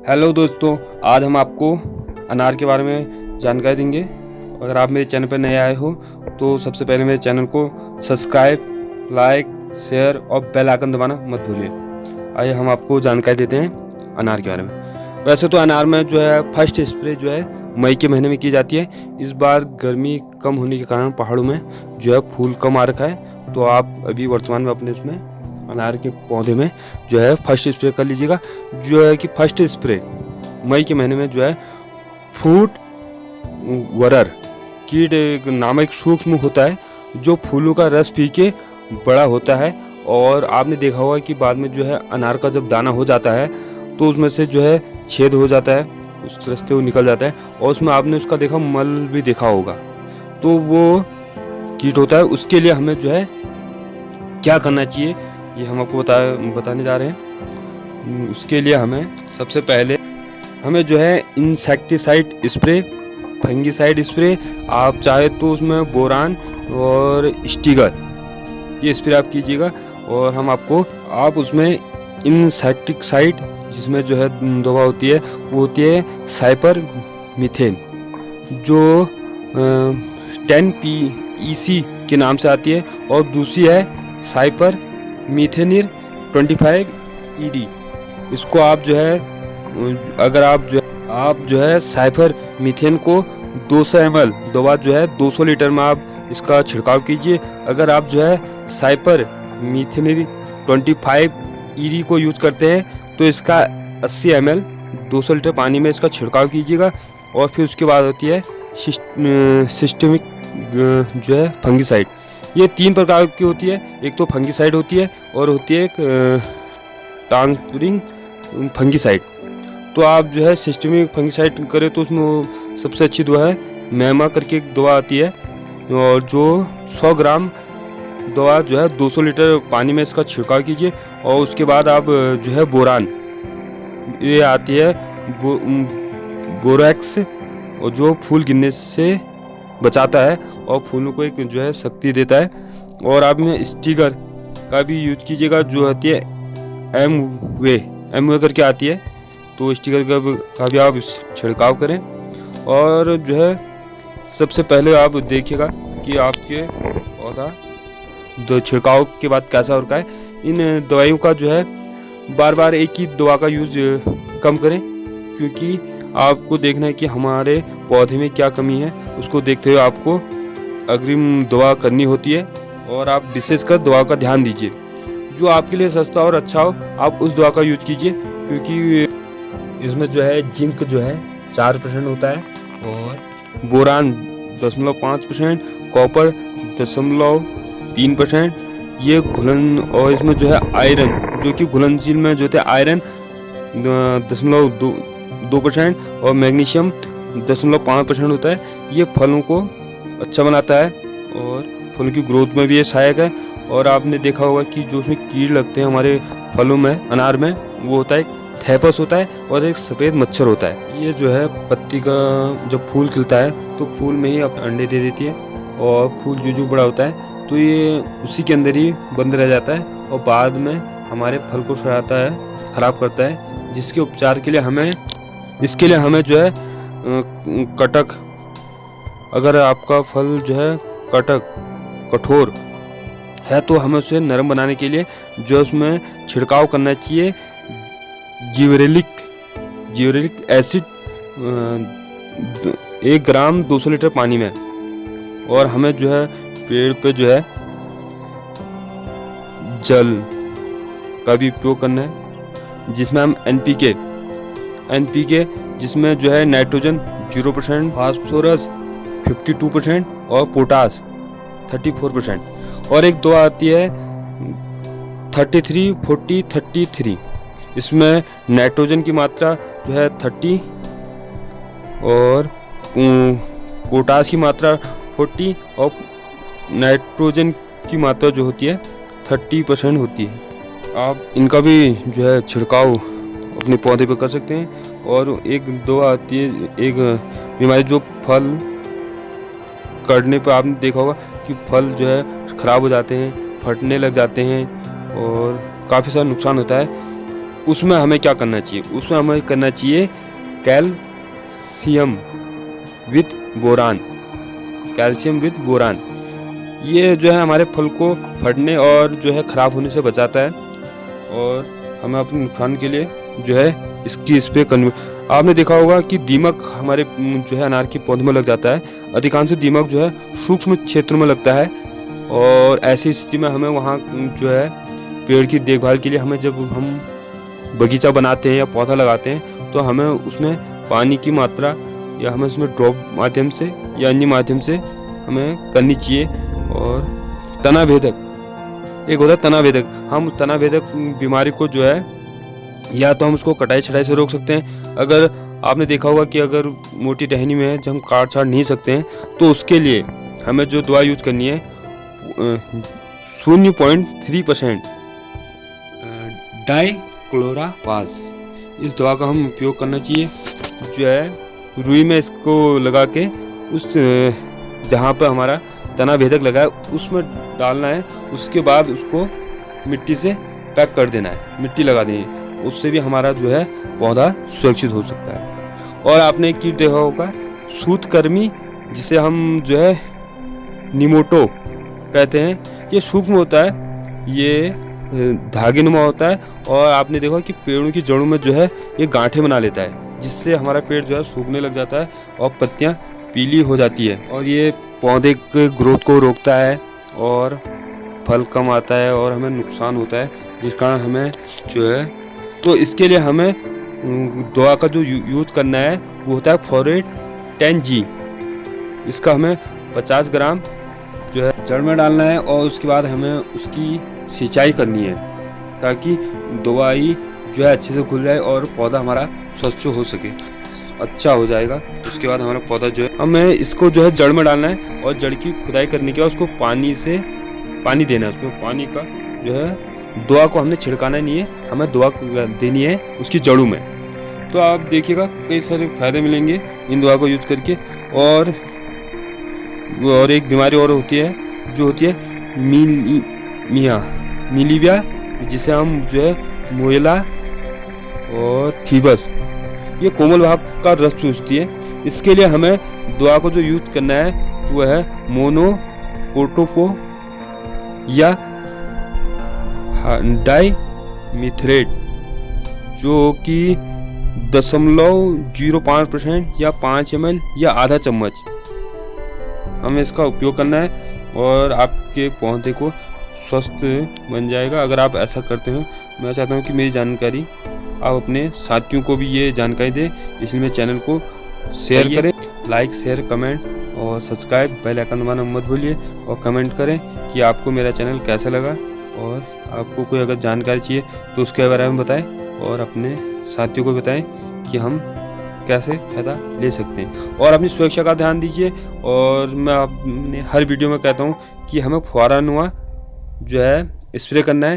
Hello दोस्तों, आज हम आपको अनार के बारे में जानकारी देंगे। अगर आप मेरे चैनल पर नए आए हो तो सबसे पहले मेरे चैनल को सब्सक्राइब, लाइक, शेयर और बेल आइकन दबाना मत भूलिए। आइए हम आपको जानकारी देते हैं अनार के बारे में। वैसे तो अनार में जो है फर्स्ट स्प्रे जो है मई के महीने में की जाती है। इस बार गर्मी कम होने के कारण पहाड़ों में जो है फूल कम आ रखा है, तो आप अभी वर्तमान में अपने उसमें अनार के पौधे में जो है फर्स्ट स्प्रे कर लीजिएगा। जो है कि फर्स्ट स्प्रे मई के महीने में जो है फ्रूट वरर कीट नामक सूक्ष्म होता है जो फूलों का रस पी के बड़ा होता है। और आपने देखा होगा कि बाद में जो है अनार का जब दाना हो जाता है तो उसमें से जो है छेद हो जाता है, उस रास्ते वो निकल जाता है और उसमें आपने उसका देखा मल भी देखा होगा, तो वो कीट होता है। उसके लिए हमें जो है क्या करना चाहिए ये हम आपको बताने जा रहे हैं। उसके लिए हमें सबसे पहले हमें जो है इंसेक्टिसाइड स्प्रे, फंगिसाइड स्प्रे, आप चाहे तो उसमें बोरान और स्टिगर ये स्प्रे आप कीजिएगा। और हम आपको आप उसमें इंसेक्टिसाइड जिसमें जो है दवा होती है वो होती है साइपर मीथेन जो 10PEC के नाम से आती है, और दूसरी है साइपर मीथेनिर 25ED। इसको आप जो है अगर आप जो है साइफर मीथेन को 200 ml दवा जो है 200 लीटर में आप इसका छिड़काव कीजिए। अगर आप जो है साइपर मीथेनिर 25ED को यूज़ करते हैं तो इसका 80 ml 200 लीटर पानी में इसका छिड़काव कीजिएगा। और फिर उसके बाद होती है सिस्टमिक जो है फंगिसाइड। ये 3 प्रकार की होती है। एक तो फंगिसाइड होती है और होती है एक ट्रांसफरिंग फंगिसाइड। तो आप जो है सिस्टमिक फंगिसाइड करें तो उसमें सबसे अच्छी दवा है मैमा करके एक दवा आती है, और जो 100 ग्राम दवा जो है 200 लीटर पानी में इसका छिड़काव कीजिए। और उसके बाद आप जो है बोरान ये आती है बोरैक्स, और जो फूल गिरने से बचाता है और फूलों को एक जो है शक्ति देता है। और आप में स्टिगर का भी यूज कीजिएगा जो आती है एम वे करके आती है, तो स्टिकर का भी आप छिड़काव करें। और जो है सबसे पहले आप देखिएगा कि आपके पौधा दो छिड़काव के बाद कैसा हो रखा है। इन दवाइयों का जो है बार बार एक ही दवा का यूज कम करें, क्योंकि आपको देखना है कि हमारे पौधे में क्या कमी है, उसको देखते हुए आपको अग्रिम दवा करनी होती है। और आप विशेषकर दवा का ध्यान दीजिए, जो आपके लिए सस्ता और अच्छा हो आप उस दवा का यूज कीजिए, क्योंकि इसमें जो है जिंक जो है 4% होता है, और बोरान 0.5%, कॉपर 0.3%, ये घुलन, और इसमें जो है आयरन जो कि घुलनशील में जो होता है आयरन 0.2% और मैग्नीशियम 0.5% होता है। ये फलों को अच्छा बनाता है और फलों की ग्रोथ में भी ये सहायक है। और आपने देखा होगा कि जो उसमें कीड़ लगते हैं हमारे फलों में, अनार में, वो होता है थैपस होता है और एक सफ़ेद मच्छर होता है। ये जो है पत्ती का जब फूल खिलता है तो फूल में ही अंडे दे देती है, और फूल जो बड़ा होता है तो ये उसी के अंदर ही बंद रह जाता है और बाद में हमारे फल को सड़ाता है, ख़राब करता है। जिसके उपचार के लिए इसके लिए हमें जो है कटक, अगर आपका फल जो है कठोर है तो हमें उसे नरम बनाने के लिए जो उसमें छिड़काव करना चाहिए जिबरेलिक एसिड 1 ग्राम 200 लीटर पानी में। और हमें जो है पेड़ पे जो है जल का भी उपयोग करना है, जिसमें हम NPK जिसमें जो है नाइट्रोजन 0%, फास्फोरस 52% और पोटास 34%। और एक दवा आती है 33-40-33, इसमें नाइट्रोजन की मात्रा जो है 30 और पोटास की मात्रा 40 और नाइट्रोजन की मात्रा जो होती है 30% होती है। आप इनका भी जो है छिड़काव अपने पौधे पर कर सकते हैं। और एक दवा आती है, एक बीमारी जो फल कटने पर आपने देखा होगा कि फल जो है ख़राब हो जाते हैं, फटने लग जाते हैं और काफ़ी सारा नुकसान होता है। उसमें हमें क्या करना चाहिए, उसमें हमें करना चाहिए calcium with boron. Calcium with boron ये जो है हमारे फल को फटने और जो है ख़राब होने से बचाता है और हमें अपने नुकसान के लिए जो है इसकी स्प्रे करनी। आपने देखा होगा कि दीमक हमारे जो है अनार के पौधे में लग जाता है। अधिकांश दीमक जो है सूक्ष्म क्षेत्र में लगता है और ऐसी स्थिति में हमें वहाँ जो है पेड़ की देखभाल के लिए हमें जब हम बगीचा बनाते हैं या पौधा लगाते हैं तो हमें उसमें पानी की मात्रा या हमें उसमें ड्रॉप माध्यम से या अन्य माध्यम से हमें करनी चाहिए। और तनाभेदक एक होता है तनाभेदक। हम तनाभेदक बीमारी को जो है या तो हम उसको कटाई छटाई से रोक सकते हैं। अगर आपने देखा होगा कि अगर मोटी टहनी में है जब हम काट छाट नहीं सकते हैं तो उसके लिए हमें जो दवा यूज करनी है 0.3% डाइक्लोरावाज, इस दवा का हम उपयोग करना चाहिए। जो है रुई में इसको लगा के उस जहाँ पर हमारा तना भेदक लगा है उसमें डालना है। उसके बाद उसको मिट्टी से पैक कर देना है, मिट्टी लगा देनी है। उससे भी हमारा जो है पौधा सुरक्षित हो सकता है। और आपने एक चीज़ देखा होगा सूतकर्मी, जिसे हम जो है निमोटो कहते हैं, ये सूक्ष्म होता है, ये धागे नुमा होता है और आपने देखा कि पेड़ों की जड़ों में जो है ये गांठें बना लेता है, जिससे हमारा पेड़ जो है सूखने लग जाता है और पत्तियां पीली हो जाती है। और ये पौधे के ग्रोथ को रोकता है और फल कम आता है और हमें नुकसान होता है, जिस कारण हमें जो है तो इसके लिए हमें दवा का जो यूज करना है वो होता है फॉरेट 10G। इसका हमें 50 ग्राम जो है जड़ में डालना है और उसके बाद हमें उसकी सिंचाई करनी है ताकि दवाई जो है अच्छे से घुल जाए और पौधा हमारा स्वस्थ हो सके, अच्छा हो जाएगा। उसके बाद हमारा पौधा जो है हमें इसको जो है जड़ में डालना है और जड़ की खुदाई करने के बाद उसको पानी देना है। उसमें पानी का जो है दवा को हमने छिड़काना नहीं है, हमें दवा देनी है उसकी जड़ों में। तो आप देखिएगा कई सारे फायदे मिलेंगे इन दवा को यूज करके। और एक बीमारी और होती है जो होती है मिलीविया, जिसे हम जो है मोएला और थीबस, ये कोमल भाग का रस चूसती है। इसके लिए हमें दवा को जो यूज करना है वो है मोनोकोटोपो या डाइमिथ्रेट, जो कि 0.05% या 5 ml या आधा चम्मच हमें इसका उपयोग करना है और आपके पौधे को स्वस्थ बन जाएगा। अगर आप ऐसा करते हो, मैं चाहता हूँ कि मेरी जानकारी आप अपने साथियों को भी ये जानकारी दें, इसलिए मेरे चैनल को शेयर करें, लाइक शेयर कमेंट और सब्सक्राइब, बेल आइकन दबाना मत भूलिए और कमेंट करें कि आपको मेरा चैनल कैसा लगा। और आपको कोई अगर जानकारी चाहिए तो उसके बारे में बताएं और अपने साथियों को बताएं कि हम कैसे फ़ायदा ले सकते हैं। और अपनी सुरक्षा का ध्यान दीजिए। और मैं अपने हर वीडियो में कहता हूँ कि हमें फुहारा नुमा जो है स्प्रे करना है।